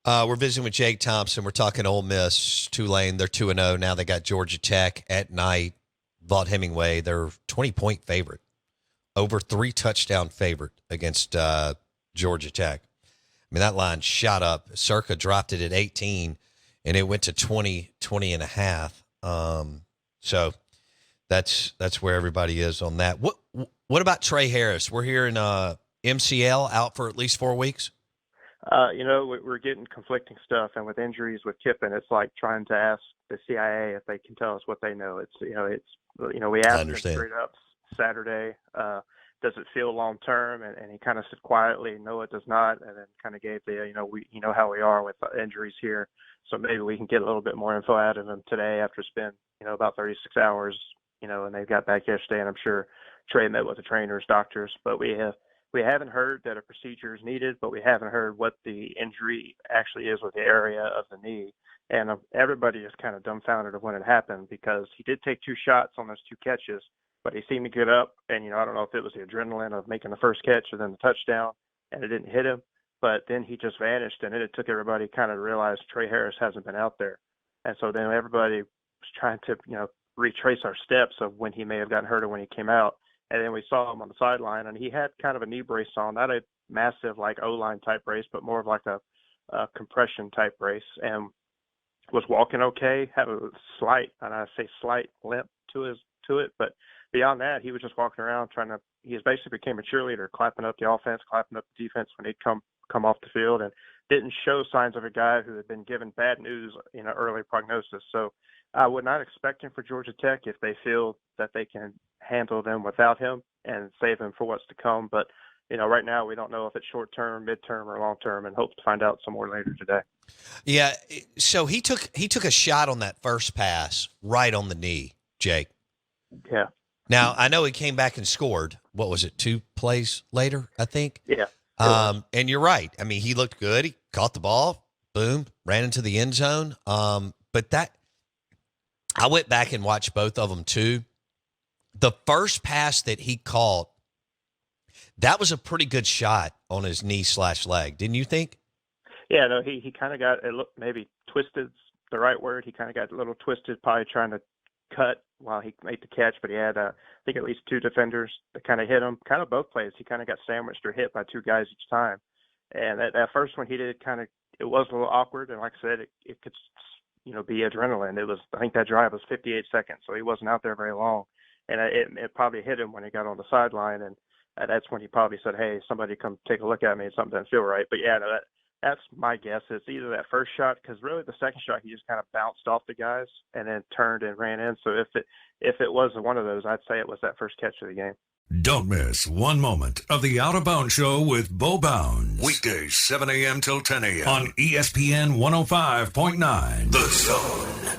We're visiting with Jake Thompson. We're talking Ole Miss, Tulane. They're 2-0. Now they got Georgia Tech at night. Vaught Hemingway, they're 20-point favorite. Over 3 touchdown favorite against Georgia Tech. I mean, that line shot up. Circa dropped it at 18, and it went to 20 and a half. So that's where everybody is on that. What about Tre Harris? We're hearing MCL out for at least 4 weeks. We're getting conflicting stuff, and with injuries with Kiffin, it's like trying to ask the CIA if they can tell us what they know. We asked him straight up Saturday, does it feel long term? And he kind of said quietly, no, it does not. And then kind of gave how we are with injuries here. So maybe we can get a little bit more info out of him today after it's been, about 36 hours, and they got back yesterday, and I'm sure Trey met with the trainers, doctors, but we haven't heard that a procedure is needed, but we haven't heard what the injury actually is with the area of the knee. And everybody is kind of dumbfounded of when it happened, because he did take 2 shots on those 2 catches, but he seemed to get up. And, I don't know if it was the adrenaline of making the first catch or then the touchdown, and it didn't hit him. But then he just vanished, and it took everybody kind of to realize Tre Harris hasn't been out there. And so then everybody was trying to, retrace our steps of when he may have gotten hurt or when he came out. And then we saw him on the sideline, and he had kind of a knee brace on, not a massive like O-line type brace, but more of like a compression type brace, and was walking okay, had a slight, and I say slight limp to it, but beyond that, he was just walking around he basically became a cheerleader, clapping up the offense, clapping up the defense when he'd come off the field, and didn't show signs of a guy who had been given bad news in an early prognosis. So I would not expect him for Georgia Tech if they feel that they can handle them without him and save him for what's to come. But, right now we don't know if it's short term, midterm, or long term, and hope to find out some more later today. Yeah. So he took a shot on that first pass right on the knee, Jake. Yeah. Now, I know he came back and scored. What was it, 2 plays later, I think? Yeah. And you're right. I mean, he looked good. He caught the ball, boom, ran into the end zone. But I went back and watched both of them too. The first pass that he caught, that was a pretty good shot on his knee/leg. Didn't you think? Yeah, no, he kind of got, it looked maybe twisted, the right word. He kind of got a little twisted, probably trying to cut while he made the catch, but he had, I think, at least 2 defenders that kind of hit him. Kind of both plays, he kind of got sandwiched or hit by 2 guys each time. And that first one he did it was a little awkward, and like I said, it could, be adrenaline. I think that drive was 58 seconds, so he wasn't out there very long. And it probably hit him when he got on the sideline, and that's when he probably said, hey, somebody come take a look at me. Something doesn't feel right. But, yeah, no, that's my guess. It's either that first shot, because really the second shot he just kind of bounced off the guys and then turned and ran in. So if it was one of those, I'd say it was that first catch of the game. Don't miss one moment of the Out of Bounds Show with Bo Bounds. Weekdays, 7 a.m. till 10 a.m. on ESPN 105.9. The Zone.